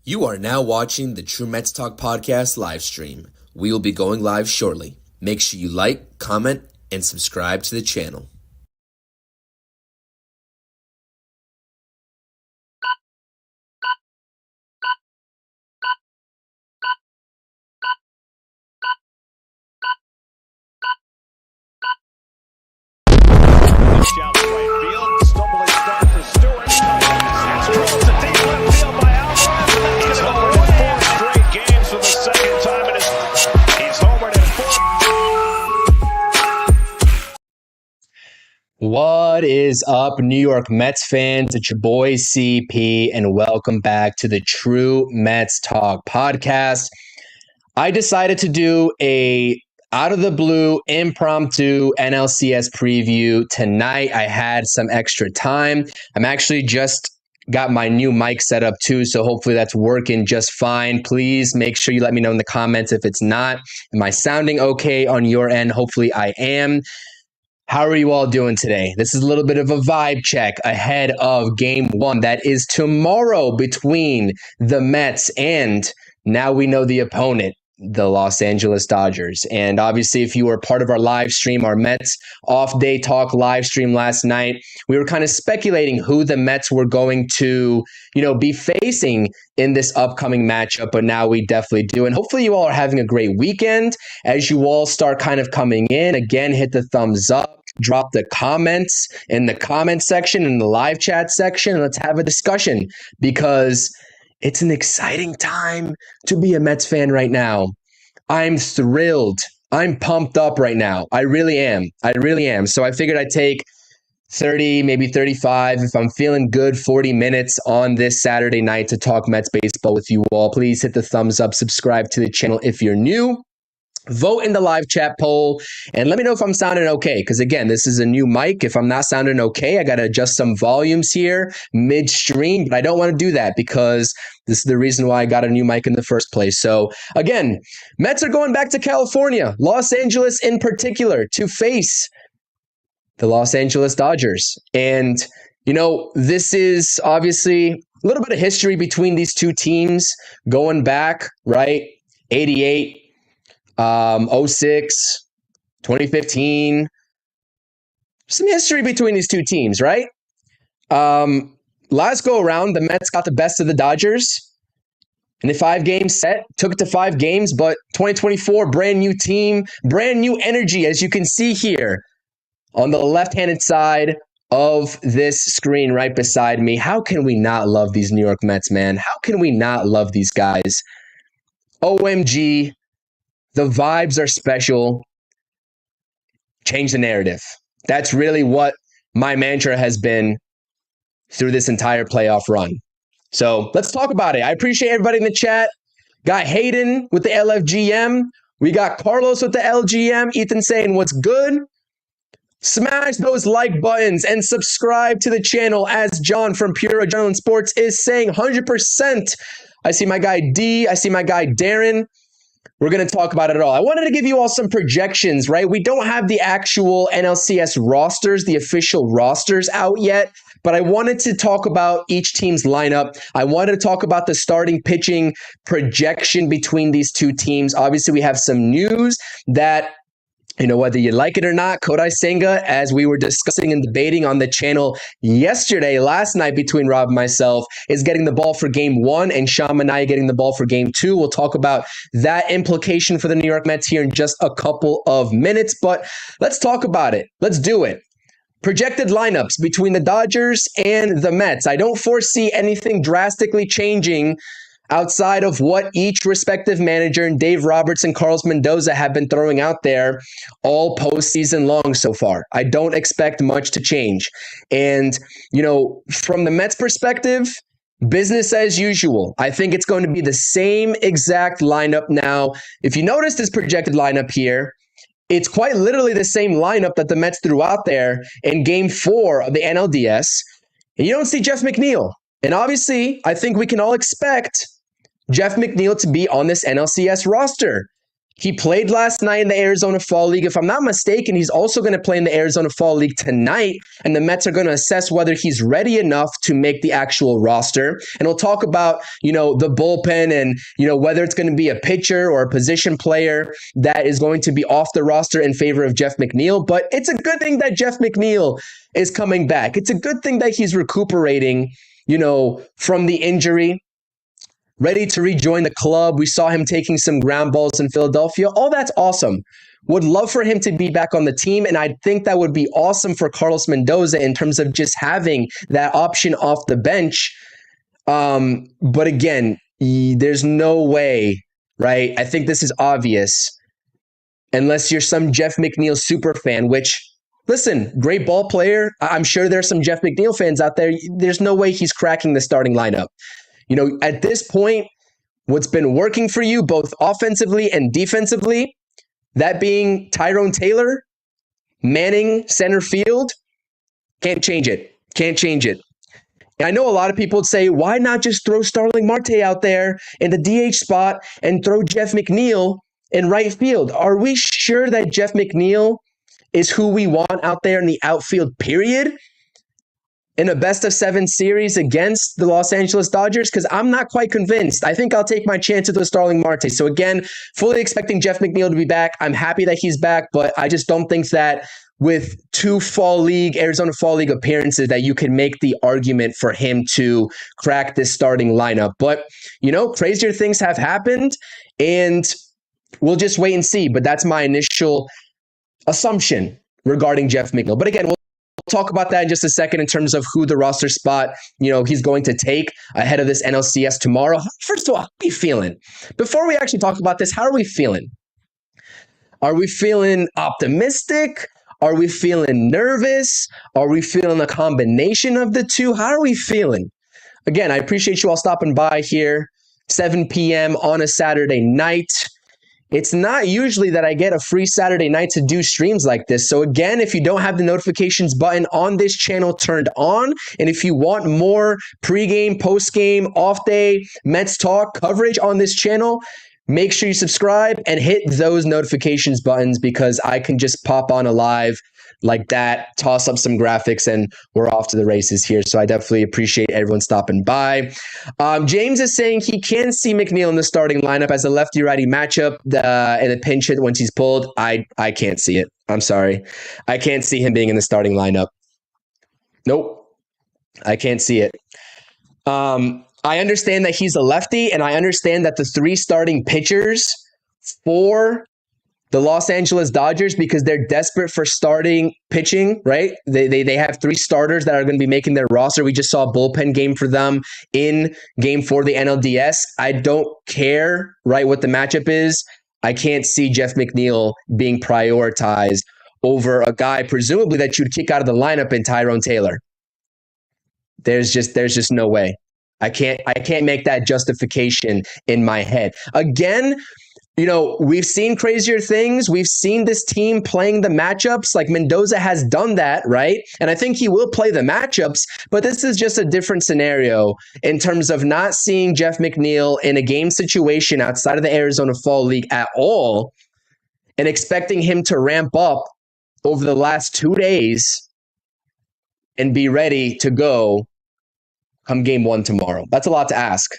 You are now watching the True Mets Talk podcast live stream. We will be going live shortly. Make sure you like, comment, and subscribe to the channel. Shallow right field, stumbling start for Stewart. That's close to deep left field by Alvarez. He's homered in 4 straight games for the second time in he's homered in 4. What is up, New York Mets fans? It's your boy CP, and welcome back to the True Mets Talk podcast. I decided to do a out of the blue impromptu NLCS preview tonight. I had some extra time. I'm actually just got my new mic set up too, so hopefully that's working just fine. Please make sure you let me know in the comments if it's not. Am I sounding okay on your end? Hopefully I am. How are you all doing today? This is a little bit of a vibe check ahead of game 1 that is tomorrow between the Mets and now we know the opponent, the Los Angeles Dodgers. And obviously, if you were part of our live stream, our Mets off day talk live stream last night, we were kind of speculating who the Mets were going to, be facing in this upcoming matchup. But now we definitely do. And hopefully you all are having a great weekend as you all start kind of coming in. Again, hit the thumbs up. Drop the comments in the comment section, in the live chat section, and let's have a discussion because it's an exciting time to be a Mets fan right now. I'm thrilled. I'm pumped up right now. I really am. So I figured I'd take 30, maybe 35, if I'm feeling good, 40 minutes on this Saturday night to talk Mets baseball with you all. Please hit the thumbs up, subscribe to the channel if you're new. Vote in the live chat poll and let me know if I'm sounding okay. Because again, this is a new mic. If I'm not sounding okay, I got to adjust some volumes here midstream. But I don't want to do that because this is the reason why I got a new mic in the first place. So again, Mets are going back to California, Los Angeles in particular, to face the Los Angeles Dodgers. And, this is obviously a little bit of history between these two teams going back, right? 88. 06, 2015, some history between these two teams, right? Last go around, the Mets got the best of the Dodgers in a 5-game set, took it to 5 games, but 2024, brand new team, brand new energy, as you can see here on the left-handed side of this screen right beside me. How can we not love these New York Mets, man? How can we not love these guys? OMG. The vibes are special. Change the narrative. That's really what my mantra has been through this entire playoff run. So let's talk about it. I appreciate everybody in the chat. Got Hayden with the LFGM. We got Carlos with the LGM. Ethan saying, what's good? Smash those like buttons and subscribe to the channel, as John from Pure Adrenaline Sports is saying 100%. I see my guy D. I see my guy Darren. We're going to talk about it all. I wanted to give you all some projections, right? We don't have the actual NLCS rosters, the official rosters out yet, but I wanted to talk about each team's lineup. I wanted to talk about the starting pitching projection between these two teams. Obviously, we have some news that, whether you like it or not, Kodai Senga, as we were discussing and debating on the channel last night between Rob and myself, is getting the ball for game 1 and Sean Manaea getting the ball for game 2. We'll talk about that implication for the New York Mets here in just a couple of minutes, but let's talk about it. Let's do it. Projected lineups between the Dodgers and the Mets. I don't foresee anything drastically changing outside of what each respective manager and Dave Roberts and Carlos Mendoza have been throwing out there all postseason long so far. I don't expect much to change. And, from the Mets perspective, business as usual. I think it's going to be the same exact lineup now. If you notice this projected lineup here, it's quite literally the same lineup that the Mets threw out there in game 4 of the NLDS. And you don't see Jeff McNeil. And obviously, I think we can all expect Jeff McNeil to be on this NLCS roster. He played last night in the Arizona Fall League. If I'm not mistaken, he's also going to play in the Arizona Fall League tonight, and the Mets are going to assess whether he's ready enough to make the actual roster. And we'll talk about, the bullpen and, whether it's going to be a pitcher or a position player that is going to be off the roster in favor of Jeff McNeil. But it's a good thing that Jeff McNeil is coming back. It's a good thing that he's recuperating, from the injury, ready to rejoin the club. We saw him taking some ground balls in Philadelphia. All that's awesome. Would love for him to be back on the team, and I think that would be awesome for Carlos Mendoza in terms of just having that option off the bench. But again, there's no way, right? I think this is obvious, unless you're some Jeff McNeil super fan, which, listen, great ball player. I'm sure there's some Jeff McNeil fans out there. There's no way he's cracking the starting lineup. At this point, what's been working for you both offensively and defensively, that being Tyrone Taylor, manning center field, can't change it. Can't change it. And I know a lot of people would say, why not just throw Starling Marte out there in the DH spot and throw Jeff McNeil in right field? Are we sure that Jeff McNeil is who we want out there in the outfield, period? In a best-of-7 series against the Los Angeles Dodgers? Because I'm not quite convinced. I think I'll take my chances with Starling Marte. So again, fully expecting Jeff McNeil to be back. I'm happy that he's back, but I just don't think that with 2 Arizona Fall League appearances that you can make the argument for him to crack this starting lineup. But, crazier things have happened, and we'll just wait and see. But that's my initial assumption regarding Jeff McNeil. But again, we'll talk about that in just a second in terms of who the roster spot, he's going to take ahead of this NLCS tomorrow. First of all, how are we feeling? Before we actually talk about this, how are we feeling? Are we feeling optimistic? Are we feeling nervous? Are we feeling a combination of the two? How are we feeling? Again, I appreciate you all stopping by here, 7 p.m. on a Saturday night. It's not usually that I get a free Saturday night to do streams like this. So again, if you don't have the notifications button on this channel turned on, and if you want more pregame, postgame, off day, Mets talk coverage on this channel, make sure you subscribe and hit those notifications buttons, because I can just pop on a live like that, toss up some graphics, and we're off to the races here. So I definitely appreciate everyone stopping by. James is saying he can see McNeil in the starting lineup as a lefty-righty matchup in a pinch hit once he's pulled. I can't see it. I'm sorry. I can't see him being in the starting lineup. Nope. I can't see it. I understand that he's a lefty, and I understand that the 3 starting pitchers for the Los Angeles Dodgers, because they're desperate for starting pitching, right? They have 3 starters that are going to be making their roster. We just saw a bullpen game for them in game 4 of the NLDS. I don't care, right, what the matchup is. I can't see Jeff McNeil being prioritized over a guy presumably that you'd kick out of the lineup in Tyrone Taylor. There's just no way. I can't make that justification in my head. Again, we've seen crazier things. We've seen this team playing the matchups. Like Mendoza has done that, right? And I think he will play the matchups, but this is just a different scenario in terms of not seeing Jeff McNeil in a game situation outside of the Arizona Fall League at all, and expecting him to ramp up over the last 2 days and be ready to go come game 1 tomorrow. That's a lot to ask.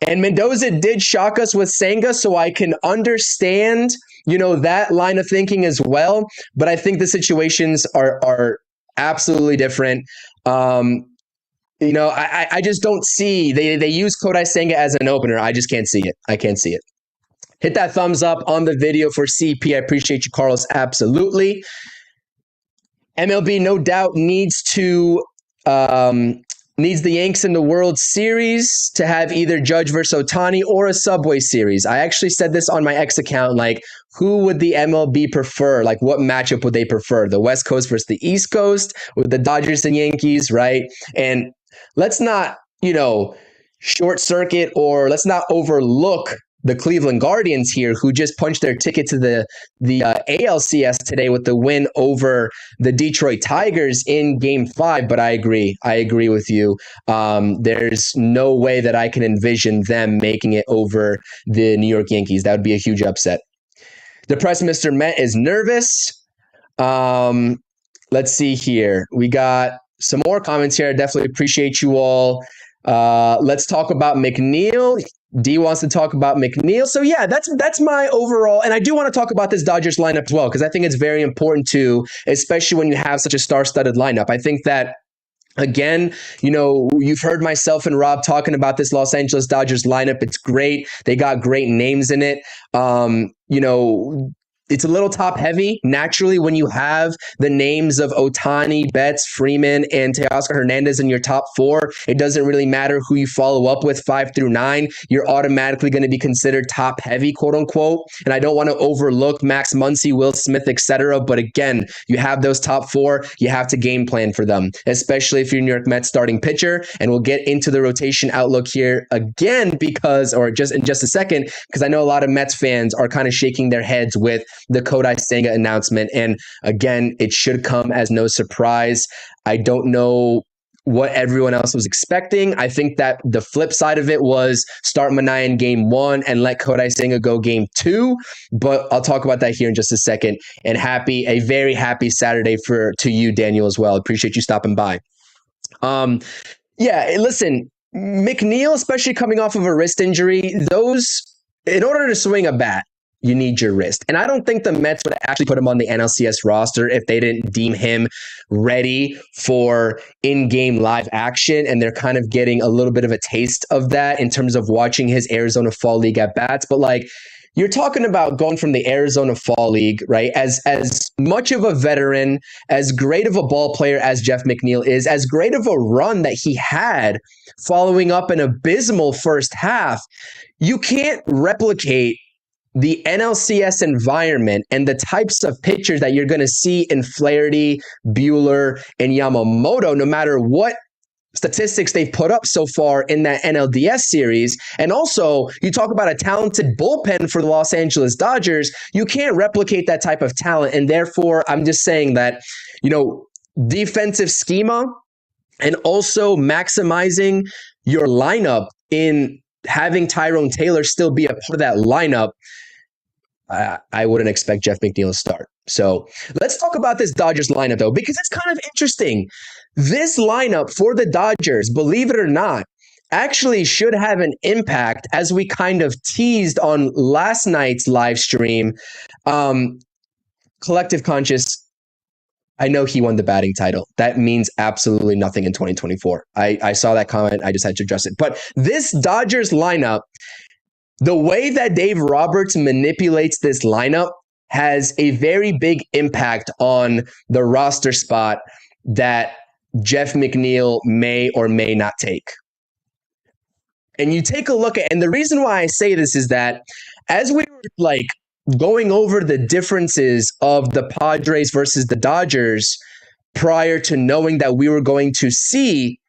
And Mendoza did shock us with Senga, so I can understand, that line of thinking as well. But I think the situations are absolutely different. I just don't see, they use Kodai Senga as an opener. I just can't see it. I can't see it. Hit that thumbs up on the video for CP. I appreciate you, Carlos. Absolutely. MLB no doubt needs the Yanks in the World Series to have either Judge versus Ohtani or a Subway Series. I actually said this on my X account, who would the MLB prefer? What matchup would they prefer? The West Coast versus the East Coast, with the Dodgers and Yankees, right? And let's not, short circuit, or let's not overlook the Cleveland Guardians here, who just punched their ticket to the ALCS today with the win over the Detroit Tigers in Game 5. But I agree with you. There's no way that I can envision them making it over the New York Yankees. That would be a huge upset. Depressed Mr. Met is nervous. Let's see here. We got some more comments here. I definitely appreciate you all. Let's talk about McNeil. D wants to talk about McNeil. So yeah, that's my overall. And I do want to talk about this Dodgers lineup as well, because I think it's very important too, especially when you have such a star-studded lineup. I think that, again, you've heard myself and Rob talking about this Los Angeles Dodgers lineup. It's great. They got great names in it. It's a little top heavy naturally when you have the names of Ohtani, Betts, Freeman, and Teoscar Hernandez in your top 4. It doesn't really matter who you follow up with 5 through 9. You're automatically going to be considered top heavy, quote unquote. And I don't want to overlook Max Muncy, Will Smith, etc. But again, you have those top 4. You have to game plan for them, especially if you're New York Mets starting pitcher. And we'll get into the rotation outlook here again in just a second, because I know a lot of Mets fans are kind of shaking their heads with the Kodai Senga announcement. And again, it should come as no surprise. I don't know what everyone else was expecting. I think that the flip side of it was start Manaea in Game 1 and let Kodai Senga go Game 2. But I'll talk about that here in just a second. And a very happy Saturday to you, Daniel, as well. Appreciate you stopping by. Listen, McNeil, especially coming off of a wrist injury, in order to swing a bat, you need your wrist. And I don't think the Mets would actually put him on the NLCS roster if they didn't deem him ready for in-game live action. And they're kind of getting a little bit of a taste of that in terms of watching his Arizona Fall League at bats. But you're talking about going from the Arizona Fall League, right? As much of a veteran, as great of a ball player as Jeff McNeil is, as great of a run that he had following up an abysmal first half, you can't replicate the NLCS environment and the types of pitchers that you're going to see in Flaherty, Buehler, and Yamamoto, no matter what statistics they've put up so far in that NLDS series. And also, you talk about a talented bullpen for the Los Angeles Dodgers. You can't replicate that type of talent. And therefore, I'm just saying that, defensive schema and also maximizing your lineup in having Tyrone Taylor still be a part of that lineup, I wouldn't expect Jeff McNeil to start. So let's talk about this Dodgers lineup, though, because it's kind of interesting. This lineup for the Dodgers, believe it or not, actually should have an impact, as we kind of teased on last night's live stream. Collective Conscious, I know he won the batting title. That means absolutely nothing in 2024. I saw that comment. I just had to address it. But this Dodgers lineup, the way that Dave Roberts manipulates this lineup has a very big impact on the roster spot that Jeff McNeil may or may not take. And you take a look at, and the reason why I say this is that as we were going over the differences of the Padres versus the Dodgers prior to knowing that we were going to see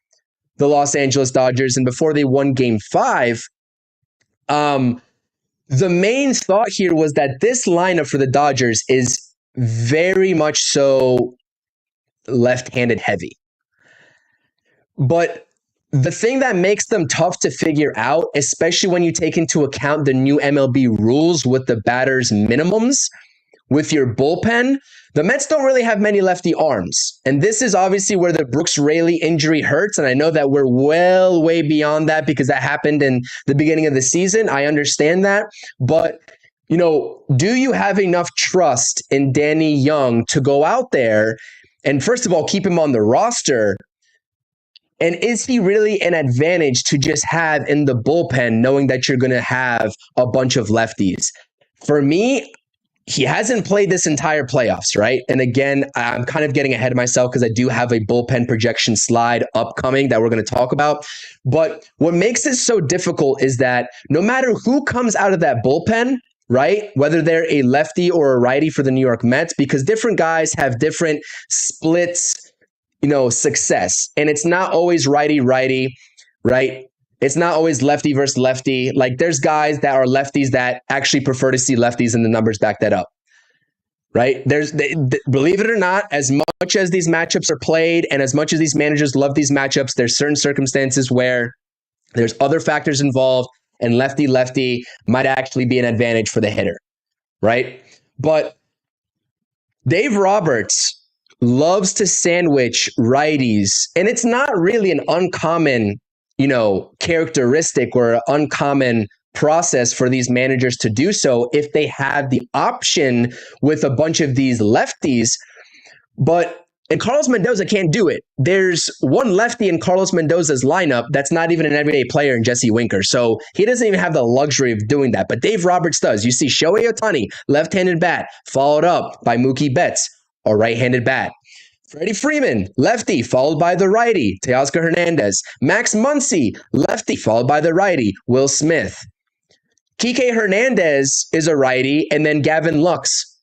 the Los Angeles Dodgers and before they won Game 5, the main thought here was that this lineup for the Dodgers is very much so left-handed heavy. But the thing that makes them tough to figure out, especially when you take into account the new MLB rules with the batters minimums, with your bullpen, the Mets don't really have many lefty arms. And this is obviously where the Brooks Raley injury hurts. And I know that we're way beyond that because that happened in the beginning of the season. I understand that. But, do you have enough trust in Danny Young to go out there and, first of all, keep him on the roster? And is he really an advantage to just have in the bullpen, knowing that you're going to have a bunch of lefties? For me, he hasn't played this entire playoffs, right? And again, I'm kind of getting ahead of myself because I do have a bullpen projection slide upcoming that we're going to talk about. But what makes it so difficult is that no matter who comes out of that bullpen, right, whether they're a lefty or a righty for the New York Mets, because different guys have different splits, success. And it's not always righty, right? It's not always lefty versus lefty. Like there's guys that are lefties that actually prefer to see lefties, and the numbers back that up. Right? Believe it or not, as much as these matchups are played and as much as these managers love these matchups, there's certain circumstances where there's other factors involved, and lefty might actually be an advantage for the hitter, right? But Dave Roberts loves to sandwich righties, and it's not really an uncommon, characteristic or an uncommon process for these managers to do so if they have the option with a bunch of these lefties. And Carlos Mendoza can't do it. There's one lefty in Carlos Mendoza's lineup that's not even an everyday player in Jesse Winker. So he doesn't even have the luxury of doing that. But Dave Roberts does. You see Shohei Ohtani, left-handed bat, followed up by Mookie Betts, a right-handed bat. Freddie Freeman, lefty, followed by the righty, Teoscar Hernandez. Max Muncy, lefty, followed by the righty, Will Smith. Kike Hernandez is a righty, and then Gavin Lux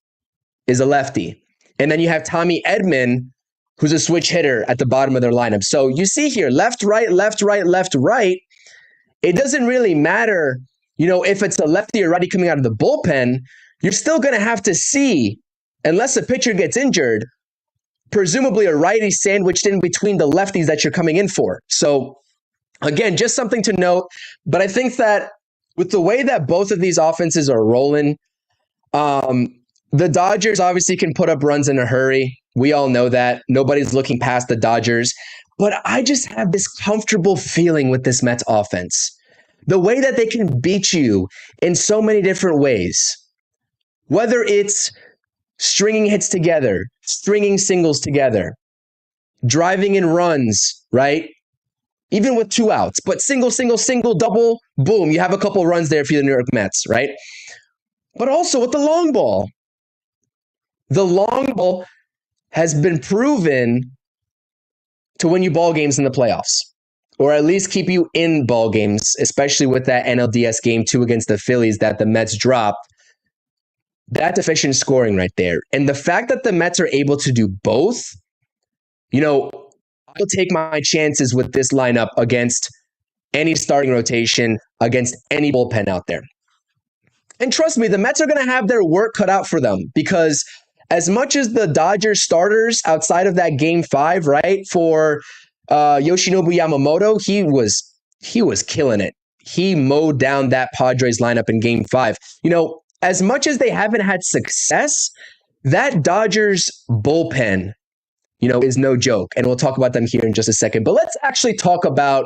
is a lefty. And then you have Tommy Edman, who's a switch hitter at the bottom of their lineup. So you see here, left, right, left, right, left, right. It doesn't really matter, if it's a lefty or righty coming out of the bullpen, you're still going to have to see, unless a pitcher gets injured, presumably a righty sandwiched in between the lefties that you're coming in for. So again, just something to note. But I think that with the way that both of these offenses are rolling, the Dodgers obviously can put up runs in a hurry. We all know that. Nobody's looking past the Dodgers. But I just have this comfortable feeling with this Mets offense. The way that they can beat you in so many different ways. Whether it's stringing hits together, stringing singles together, driving in runs, right? Even with 2 outs, but single, double, boom, you have a couple runs there for the New York Mets, right? But also with the long ball. The long ball has been proven to win you ball games in the playoffs, or at least keep you in ball games, especially with that NLDS game 2 against the Phillies that the Mets dropped. That's efficient scoring right there. And the fact that the Mets are able to do both, I'll take my chances with this lineup against any starting rotation, against any bullpen out there. And trust me, the Mets are going to have their work cut out for them, because as much as the Dodgers starters outside of that game 5, right, for Yoshinobu Yamamoto, he was killing it. He mowed down that Padres lineup in game 5. As much as they haven't had success, that Dodgers bullpen, is no joke. And we'll talk about them here in just a second. But let's actually talk about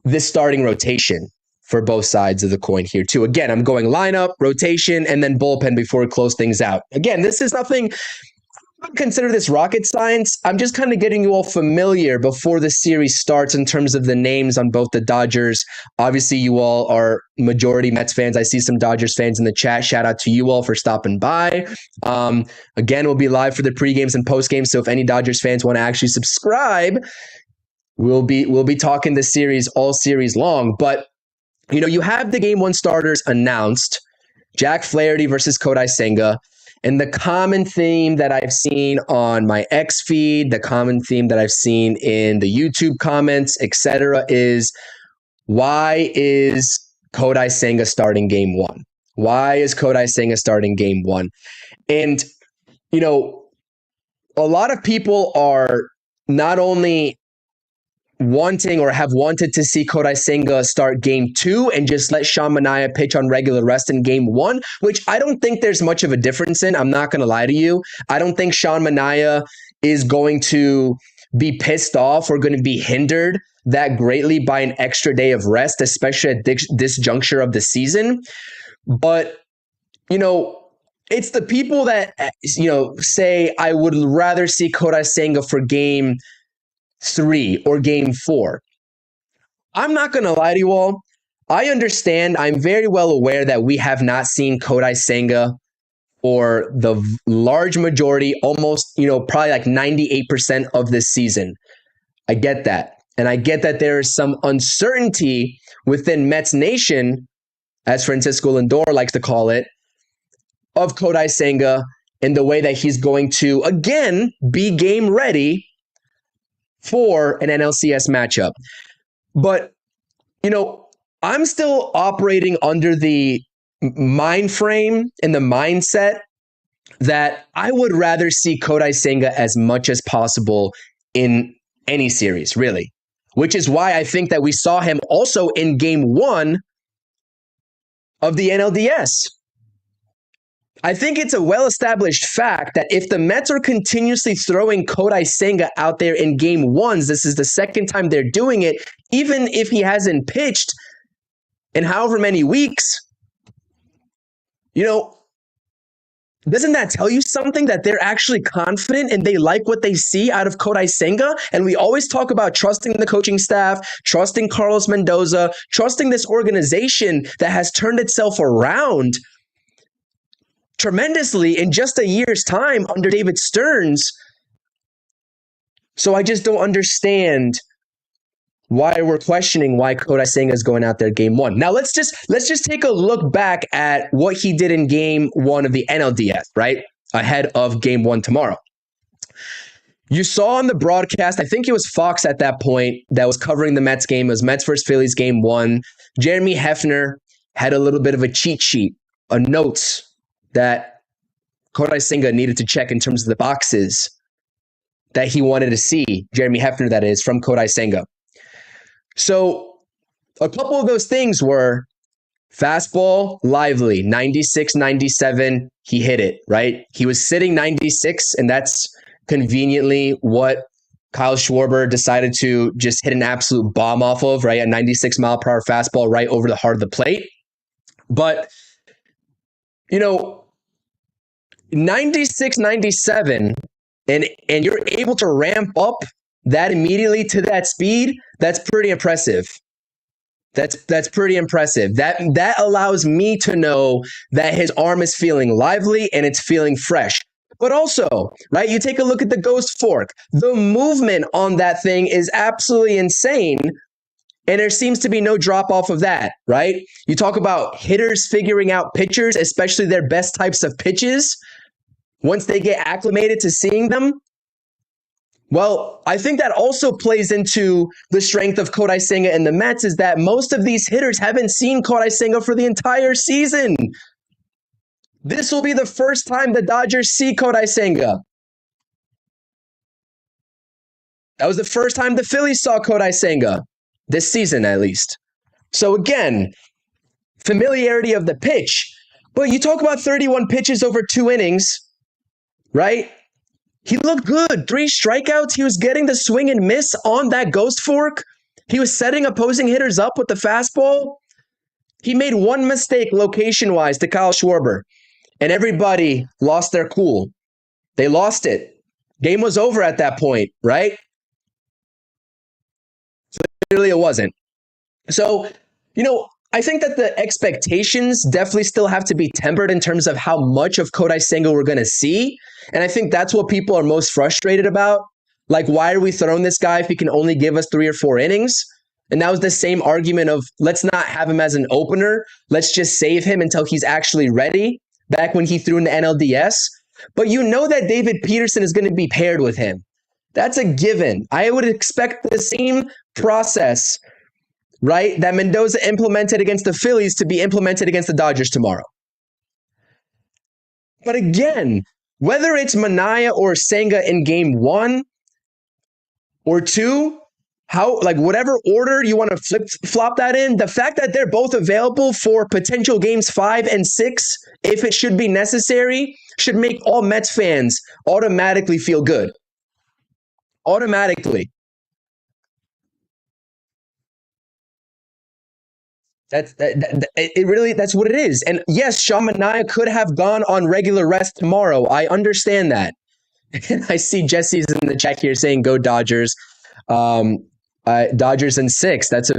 this starting rotation for both sides of the coin here too. Again, I'm going lineup, rotation, and then bullpen before we close things out. Again, this is nothing, I don't consider this rocket science. I'm just kind of getting you all familiar before the series starts in terms of the names on both the Dodgers. Obviously, you all are majority Mets fans. I see some Dodgers fans in the chat. Shout out to you all for stopping by. Again, we'll be live for the pre-games and post-games. So if any Dodgers fans want to actually subscribe, we'll be talking the series all series long. But you have the game 1 starters announced. Jack Flaherty versus Kodai Senga. And the common theme that I've seen on my X feed, the common theme that I've seen in the YouTube comments, etc., is why is Kodai Senga starting game 1? Why is Kodai Senga starting game 1? And, a lot of people are not only wanting or have wanted to see Kodai Senga start game 2 and just let Sean Manaea pitch on regular rest in game 1, which I don't think there's much of a difference in. I'm not going to lie to you. I don't think Sean Manaea is going to be pissed off or going to be hindered that greatly by an extra day of rest, especially at this juncture of the season. But, it's the people that, say I would rather see Kodai Senga for game 3 or game 4. I'm not going to lie to you all. I understand. I'm very well aware that we have not seen Kodai Senga for the large majority, almost, probably like 98% of this season. I get that. And I get that there is some uncertainty within Mets Nation, as Francisco Lindor likes to call it, of Kodai Senga in the way that he's going to, again, be game ready for an NLCS matchup. But I'm still operating under the mind frame and the mindset that I would rather see Kodai Senga as much as possible in any series, really, which is why I think that we saw him also in game 1 of the NLDS. I think it's a well-established fact that if the Mets are continuously throwing Kodai Senga out there in game 1s, this is the second time they're doing it, even if he hasn't pitched in however many weeks, doesn't that tell you something that they're actually confident and they like what they see out of Kodai Senga? And we always talk about trusting the coaching staff, trusting Carlos Mendoza, trusting this organization that has turned itself around tremendously in just a year's time under David Stearns. So I just don't understand why we're questioning why Kodai Senga is going out there game 1. Now let's just take a look back at what he did in game 1 of the NLDS, right? Ahead of game 1 tomorrow. You saw on the broadcast, I think it was Fox at that point that was covering the Mets game. It was Mets versus Phillies game 1. Jeremy Hefner had a little bit of a cheat sheet, a notes that Kodai Senga needed to check in terms of the boxes that he wanted to see, Jeremy Hefner that is, from Kodai Senga. So a couple of those things were fastball, lively, 96, 97, he hit it, right? He was sitting 96, and that's conveniently what Kyle Schwarber decided to just hit an absolute bomb off of, right? A 96 mile per hour fastball right over the heart of the plate. But, 96, 97, and you're able to ramp up that immediately to that speed, that's pretty impressive. That's pretty impressive. That allows me to know that his arm is feeling lively and it's feeling fresh. But also, right, you take a look at the ghost fork. The movement on that thing is absolutely insane, and there seems to be no drop off of that, right? You talk about hitters figuring out pitchers, especially their best types of pitches, once they get acclimated to seeing them. Well, I think that also plays into the strength of Kodai Senga and the Mets, is that most of these hitters haven't seen Kodai Senga for the entire season. This will be the first time the Dodgers see Kodai Senga. That was the first time the Phillies saw Kodai Senga, this season at least. So again, familiarity of the pitch. But you talk about 31 pitches over 2 innings, right? He looked good. 3 strikeouts. He was getting the swing and miss on that ghost fork. He was setting opposing hitters up with the fastball. He made one mistake location-wise to Kyle Schwarber, and everybody lost their cool. They lost it. Game was over at that point, right? Clearly it wasn't. So, I think that the expectations definitely still have to be tempered in terms of how much of Kodai Senga we're going to see. And I think that's what people are most frustrated about. Like, why are we throwing this guy if he can only give us 3 or 4 innings? And that was the same argument of, let's not have him as an opener. Let's just save him until he's actually ready, back when he threw in the NLDS. But you know that David Peterson is going to be paired with him. That's a given. I would expect the same process, right, that Mendoza implemented against the Phillies to be implemented against the Dodgers tomorrow. But again, whether it's Manaea or Senga in game 1 or 2, whatever order you want to flip-flop that in, the fact that they're both available for potential games 5 and 6, if it should be necessary, should make all Mets fans automatically feel good. Automatically. That's what it is. And yes, Sean Manaea could have gone on regular rest tomorrow. I understand that. And I see Jesse's in the chat here saying, go Dodgers. Dodgers in 6. That's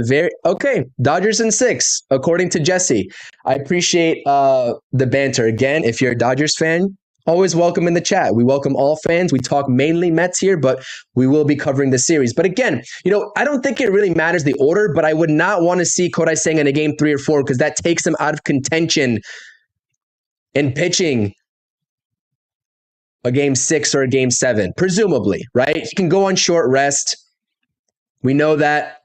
okay. Dodgers in 6, according to Jesse. I appreciate the banter. Again, if you're a Dodgers fan, always welcome in the chat. We welcome all fans. We talk mainly Mets here, but we will be covering the series. But again, I don't think it really matters the order, but I would not want to see Kodai Senga in a game 3 or 4 because that takes him out of contention in pitching a game 6 or a game 7, presumably, right? He can go on short rest. We know that.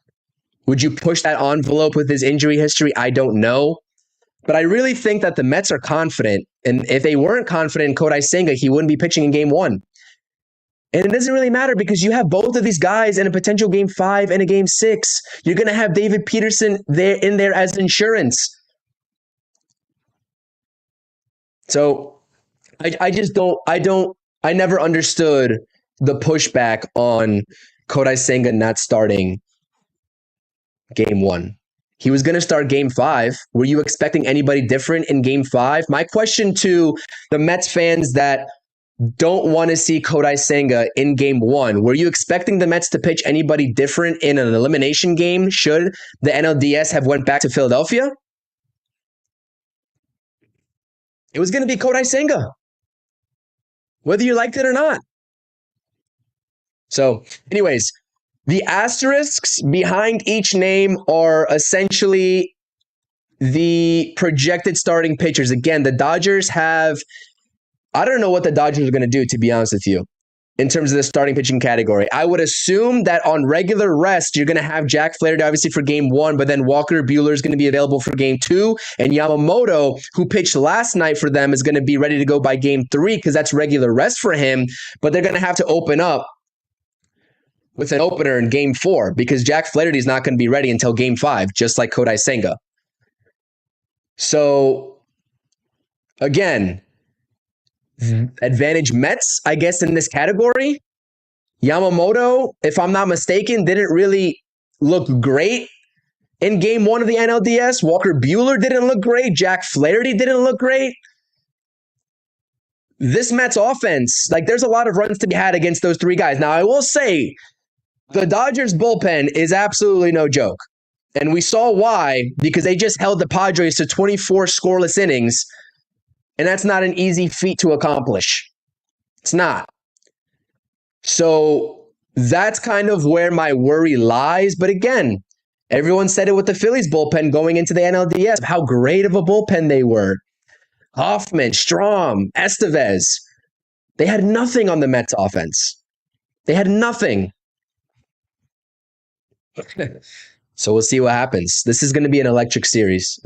Would you push that envelope with his injury history? I don't know. But I really think that the Mets are confident. And if they weren't confident in Kodai Senga, he wouldn't be pitching in game 1. And it doesn't really matter because you have both of these guys in a potential game 5 and a game 6. You're going to have David Peterson in there as insurance. So I never understood the pushback on Kodai Senga not starting game 1. He was going to start game 5. Were you expecting anybody different in game 5? My question to the Mets fans that don't want to see Kodai Senga in game 1, were you expecting the Mets to pitch anybody different in an elimination game should the NLDS have went back to Philadelphia? It was going to be Kodai Senga, whether you liked it or not. So, anyways, the asterisks behind each name are essentially the projected starting pitchers. Again, the Dodgers have, I don't know what the Dodgers are going to do, to be honest with you, in terms of the starting pitching category. I would assume that on regular rest, you're going to have Jack Flaherty, obviously, for game 1, but then Walker Buehler is going to be available for game 2, and Yamamoto, who pitched last night for them, is going to be ready to go by game 3 because that's regular rest for him, but they're going to have to open up with an opener in game 4 because Jack Flaherty is not going to be ready until game 5, just like Kodai Senga. So, again, advantage Mets, I guess, in this category. Yamamoto, if I'm not mistaken, didn't really look great in game 1 of the NLDS. Walker Buehler didn't look great. Jack Flaherty didn't look great. This Mets offense, there's a lot of runs to be had against those 3 guys. Now, I will say, the Dodgers bullpen is absolutely no joke. And we saw why, because they just held the Padres to 24 scoreless innings, and that's not an easy feat to accomplish. It's not. So that's kind of where my worry lies. But again, everyone said it with the Phillies bullpen going into the NLDS, how great of a bullpen they were. Hoffman, Strom, Estevez. They had nothing on the Mets offense. They had nothing. So we'll see what happens. This is going to be an electric series.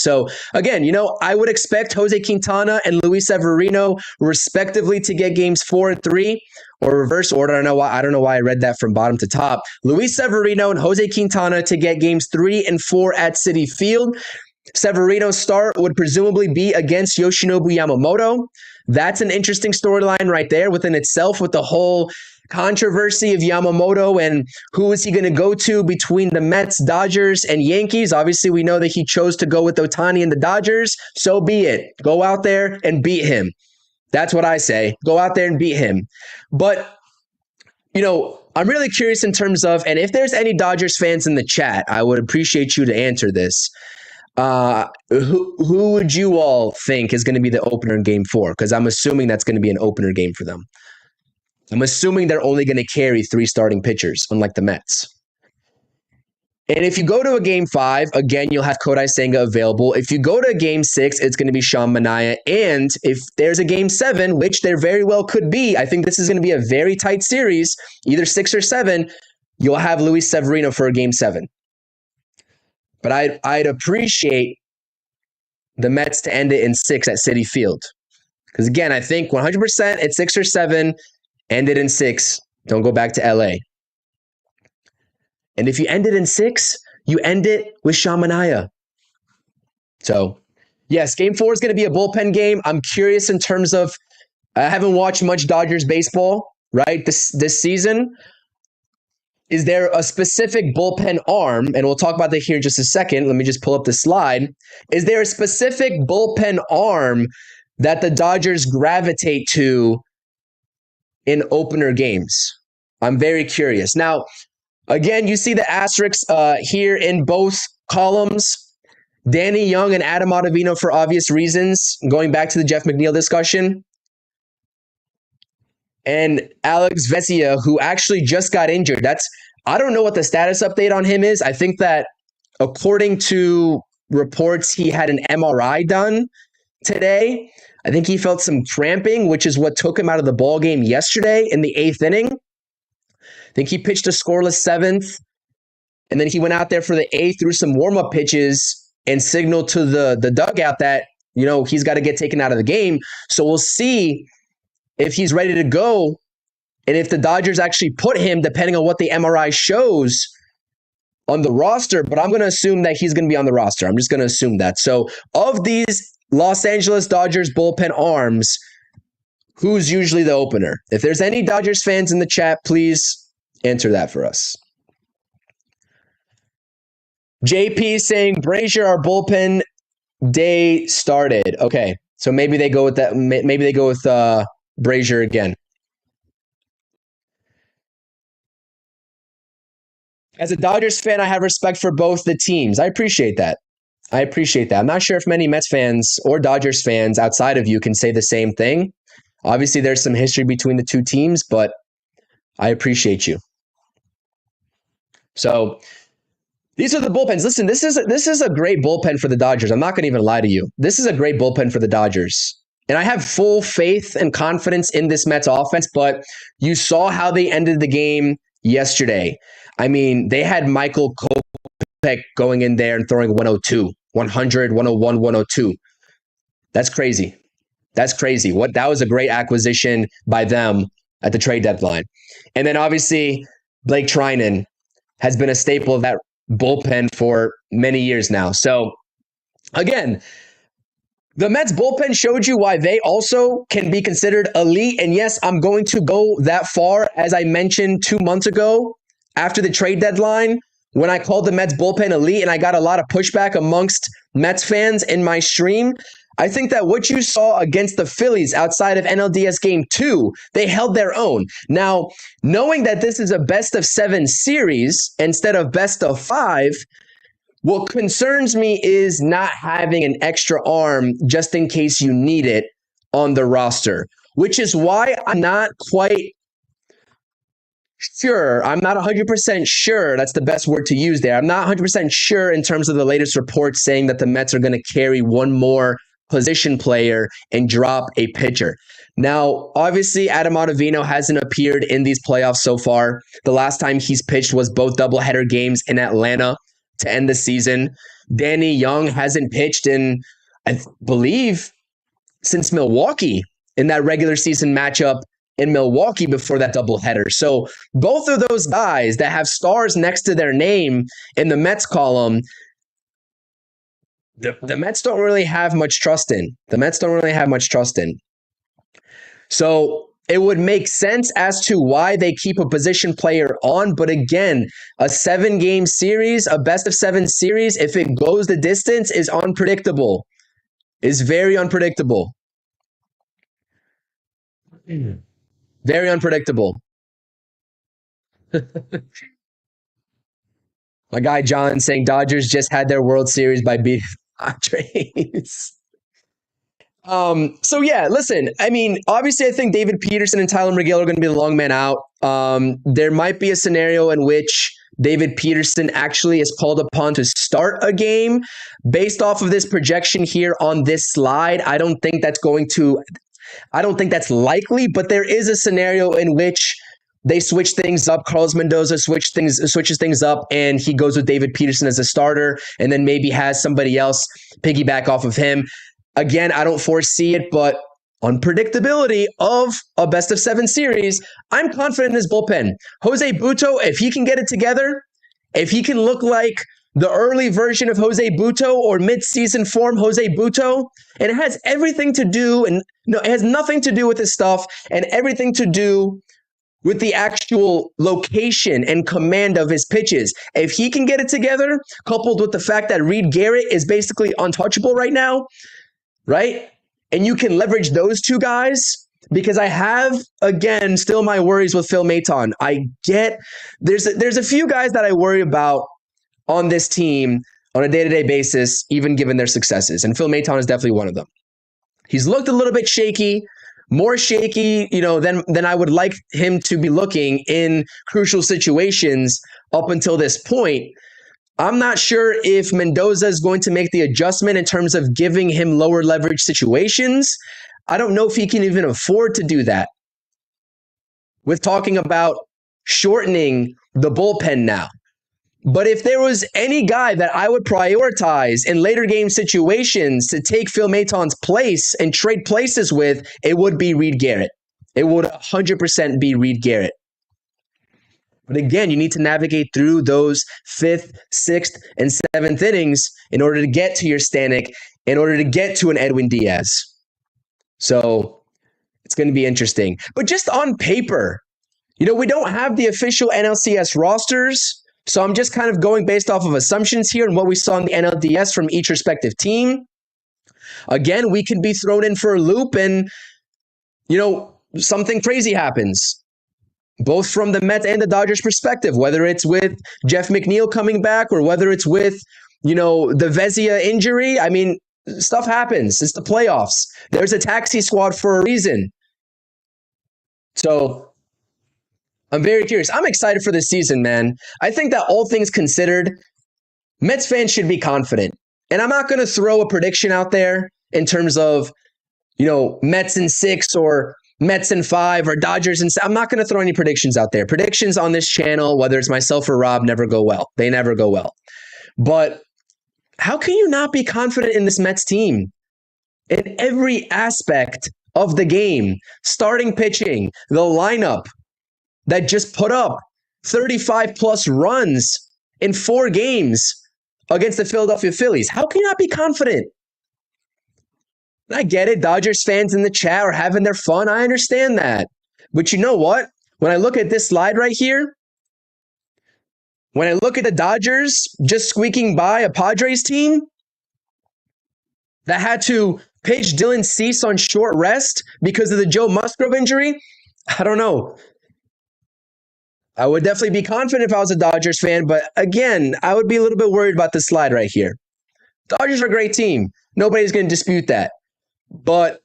So again, I would expect Jose Quintana and Luis Severino respectively to get games 4 and 3 or reverse order. I don't know why I read that from bottom to top. Luis Severino and Jose Quintana to get games 3 and 4 at Citi Field. Severino's start would presumably be against Yoshinobu Yamamoto. That's an interesting storyline right there within itself with the whole controversy of Yamamoto and who is he going to go to between the Mets, Dodgers, and Yankees. Obviously, we know that he chose to go with Ohtani and the Dodgers. So be it. Go out there and beat him. That's what I say. Go out there and beat him. But, I'm really curious in terms of, and if there's any Dodgers fans in the chat, I would appreciate you to answer this. Who would you all think is going to be the opener in game 4? Because I'm assuming that's going to be an opener game for them. I'm assuming they're only going to carry 3 starting pitchers, unlike the Mets. And if you go to a game 5, again, you'll have Kodai Senga available. If you go to a game 6, it's going to be Sean Manaea. And if there's a game 7, which there very well could be, I think this is going to be a very tight series, either 6 or 7, you'll have Luis Severino for a game 7. But I'd appreciate the Mets to end it in 6 at Citi Field. Because again, I think 100% at 6 or 7, end it in 6. Don't go back to LA. And if you end it in 6, you end it with Sean Manaea. So, yes, game 4 is going to be a bullpen game. I'm curious in terms of, I haven't watched much Dodgers baseball, right, this season. Is there a specific bullpen arm, and we'll talk about that here in just a second. Let me just pull up the slide. Is there a specific bullpen arm that the Dodgers gravitate to in opener games? I'm very curious. Now, again, you see the asterisks here in both columns. Danny Young and Adam Ottavino for obvious reasons, going back to the Jeff McNeil discussion. And Alex Vesia, who actually just got injured. I don't know what the status update on him is. I think that according to reports, he had an MRI done today. I think he felt some cramping, which is what took him out of the ball game yesterday in the 8th inning. I think he pitched a scoreless 7th. And then he went out there for the eighth, threw some warm-up pitches, and signaled to the dugout that, he's got to get taken out of the game. So we'll see if he's ready to go and if the Dodgers actually put him, depending on what the MRI shows, on the roster. But I'm going to assume that he's going to be on the roster. I'm just going to assume that. So of these Los Angeles Dodgers bullpen arms, who's usually the opener? If there's any Dodgers fans in the chat, please answer that for us. JP saying, Brazier, our bullpen day started. Okay, so maybe they go with that. Maybe they go with Brazier again. As a Dodgers fan, I have respect for both the teams. I appreciate that. I'm not sure if many Mets fans or Dodgers fans outside of you can say the same thing. Obviously, there's some history between the two teams, but I appreciate you. So these are the bullpens. Listen, this is a great bullpen for the Dodgers. I'm not going to even lie to you. This is a great bullpen for the Dodgers. And I have full faith and confidence in this Mets offense, but you saw how they ended the game yesterday. I mean, they had Michael Kopech going in there and throwing 102, 100, 101, 102. That's crazy. That was a great acquisition by them at the trade deadline. And then obviously Blake Trinan has been a staple of that bullpen for many years now. So again, the Mets bullpen showed you why they also can be considered elite. And yes, I'm going to go that far, as I mentioned 2 months ago after the trade deadline, when I called the Mets bullpen elite and I got a lot of pushback amongst Mets fans in my stream. I think that what you saw against the Phillies outside of NLDS Game 2, they held their own. Now, knowing that this is a best-of-7 series instead of best-of-5, what concerns me is not having an extra arm just in case you need it on the roster, which is why I'm not quite sure. I'm not 100% sure. That's the best word to use there. I'm not 100% sure in terms of the latest reports saying that the Mets are going to carry one more position player and drop a pitcher. Now, obviously, Adam Ottavino hasn't appeared in these playoffs so far. The last time he's pitched was both doubleheader games in Atlanta to end the season. Danny Young hasn't pitched in, I believe, since Milwaukee in that regular season matchup in Milwaukee before that doubleheader. So both of those guys that have stars next to their name in the Mets column, the Mets don't really have much trust in. So it would make sense as to why they keep a position player on. But again, a 7-game series, a best-of-7 series, if it goes the distance, is unpredictable. Is very unpredictable. Very unpredictable. My guy John saying Dodgers just had their World Series by beating Padres. So yeah, listen, I mean, obviously I think David Peterson and Tyler McGill are going to be the long man out. There might be a scenario in which David Peterson actually is called upon to start a game. Based off of this projection here on this slide, I don't think that's likely, but there is a scenario in which they switch things up. Carlos Mendoza switches things up, and he goes with David Peterson as a starter, and then maybe has somebody else piggyback off of him. Again, I don't foresee it, but unpredictability of a best-of-7 series, I'm confident in this bullpen. Jose Butto, if he can get it together, if he can look like the early version of Jose Butto or mid-season form Jose Butto, and it has everything to do, and no, it has nothing to do with his stuff and everything to do with the actual location and command of his pitches. If he can get it together, coupled with the fact that Reed Garrett is basically untouchable right now, right? And you can leverage those two guys, because I have, again, still my worries with Phil Maton. I get there's a few guys that I worry about on this team on a day-to-day basis, even given their successes. And Phil Maton is definitely one of them. He's looked a little bit shaky, more shaky, than I would like him to be looking in crucial situations up until this point. I'm not sure if Mendoza is going to make the adjustment in terms of giving him lower leverage situations. I don't know if he can even afford to do that. With talking about shortening the bullpen now. But if there was any guy that I would prioritize in later game situations to take Phil Maton's place and trade places with, it would be Reed Garrett. It would 100% be Reed Garrett. But again, you need to navigate through those 5th, 6th, and 7th innings in order to get to your Stanek, in order to get to an Edwin Diaz. So it's going to be interesting. But just on paper, we don't have the official NLCS rosters. So I'm just kind of going based off of assumptions here and what we saw in the NLDS from each respective team. Again, we can be thrown in for a loop and, something crazy happens, both from the Mets and the Dodgers perspective, whether it's with Jeff McNeil coming back or whether it's with, the Vezina injury. I mean, stuff happens. It's the playoffs. There's a taxi squad for a reason. So I'm very curious. I'm excited for this season, man. I think that all things considered, Mets fans should be confident. And I'm not going to throw a prediction out there in terms of, Mets in 6 or Mets in 5 or Dodgers in 7. I'm not going to throw any predictions out there. Predictions on this channel, whether it's myself or Rob, never go well. They never go well. But how can you not be confident in this Mets team? In every aspect of the game, starting pitching, the lineup, that just put up 35 plus runs in 4 games against the Philadelphia Phillies. How can you not be confident? I get it. Dodgers fans in the chat are having their fun. I understand that. But you know what? When I look at this slide right here, when I look at the Dodgers just squeaking by a Padres team that had to pitch Dylan Cease on short rest because of the Joe Musgrove injury, I don't know. I would definitely be confident if I was a Dodgers fan, but again, I would be a little bit worried about this slide right here. Dodgers are a great team. Nobody's going to dispute that. But,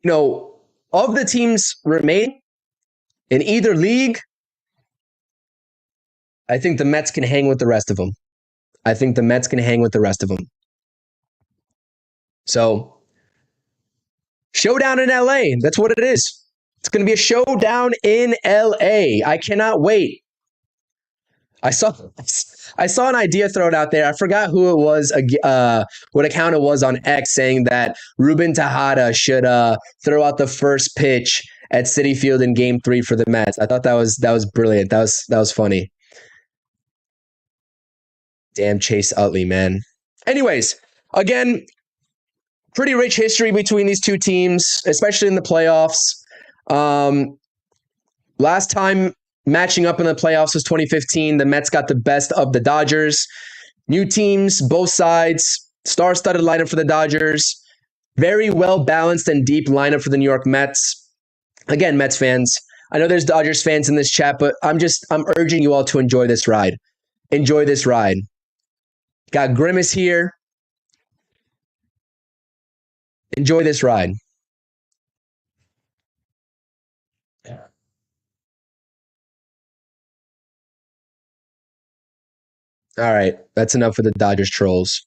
of the teams remain in either league, I think the Mets can hang with the rest of them. So, showdown in LA. That's what it is. It's going to be a showdown in LA. I cannot wait. I saw an idea thrown out there. I forgot who it was, what account it was on X, saying that Ruben Tejada should throw out the first pitch at Citi Field in Game 3 for the Mets. I thought that was brilliant. That was funny. Damn Chase Utley, man. Anyways, again, pretty rich history between these two teams, especially in the playoffs. Last time matching up in the playoffs was 2015. The Mets got the best of the Dodgers. New teams, both sides, star-studded lineup for the Dodgers. Very well-balanced and deep lineup for the New York Mets. Again, Mets fans, I know there's Dodgers fans in this chat, but I'm urging you all to enjoy this ride. Enjoy this ride. Got Grimace here. Enjoy this ride. All right, that's enough for the Dodgers trolls.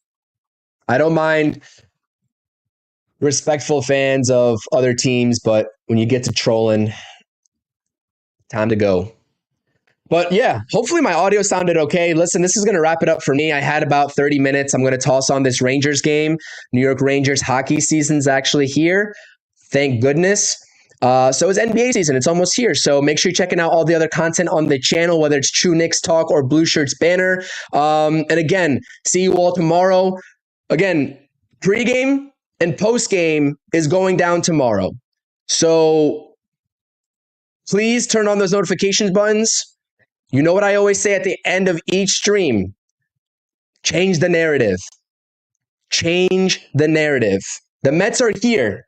I don't mind respectful fans of other teams, but when you get to trolling, time to go. But yeah, hopefully my audio sounded okay. Listen, this is going to wrap it up for me. I had about 30 minutes. I'm going to toss on this Rangers game. New York Rangers hockey season's actually here. Thank goodness. So is NBA season. It's almost here. So make sure you're checking out all the other content on the channel, whether it's True Knicks Talk or Blue Shirts Banner. And again, see you all tomorrow. Again, pregame and postgame is going down tomorrow. So please turn on those notifications buttons. You know what I always say at the end of each stream? Change the narrative. Change the narrative. The Mets are here.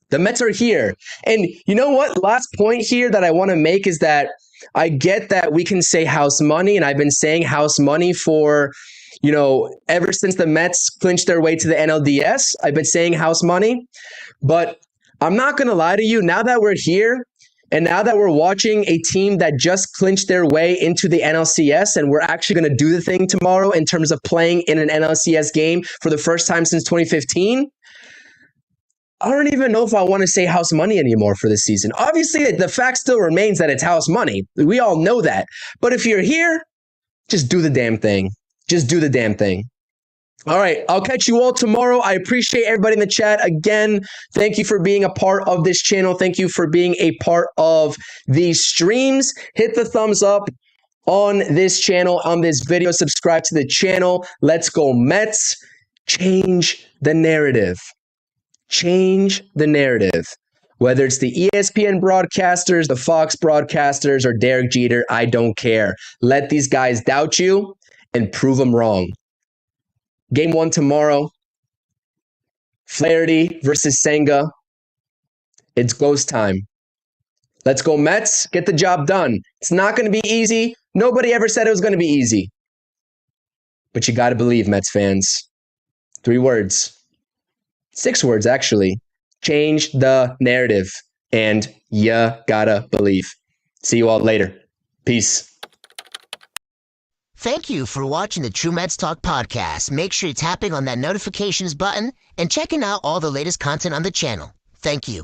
The Mets are here. And you know what? Last point here that I want to make is that I get that we can say house money, and I've been saying house money for, ever since the Mets clinched their way to the NLDS. I've been saying house money. But I'm not going to lie to you. Now that we're here, and now that we're watching a team that just clinched their way into the NLCS, and we're actually going to do the thing tomorrow in terms of playing in an NLCS game for the first time since 2015, I don't even know if I want to say house money anymore for this season. Obviously, the fact still remains that it's house money. We all know that. But if you're here, Just do the damn thing. Just do the damn thing. All right, I'll catch you all tomorrow. I appreciate everybody in the chat. Again, thank you for being a part of this channel. Thank you for being a part of these streams. Hit the thumbs up on this channel, on this video. Subscribe to the channel. Let's go Mets. Change the narrative. Change the narrative. Whether it's the ESPN broadcasters, the Fox broadcasters, or Derek Jeter, I don't care. Let these guys doubt you and prove them wrong. Game 1 tomorrow. Flaherty versus Senga. It's ghost time. Let's go Mets. Get the job done. It's not going to be easy. Nobody ever said it was going to be easy. But you got to believe, Mets fans. 3 words. 6 words, actually. Change the narrative. And you gotta believe. See you all later. Peace. Thank you for watching the True Mets Talk podcast. Make sure you're tapping on that notifications button and checking out all the latest content on the channel. Thank you.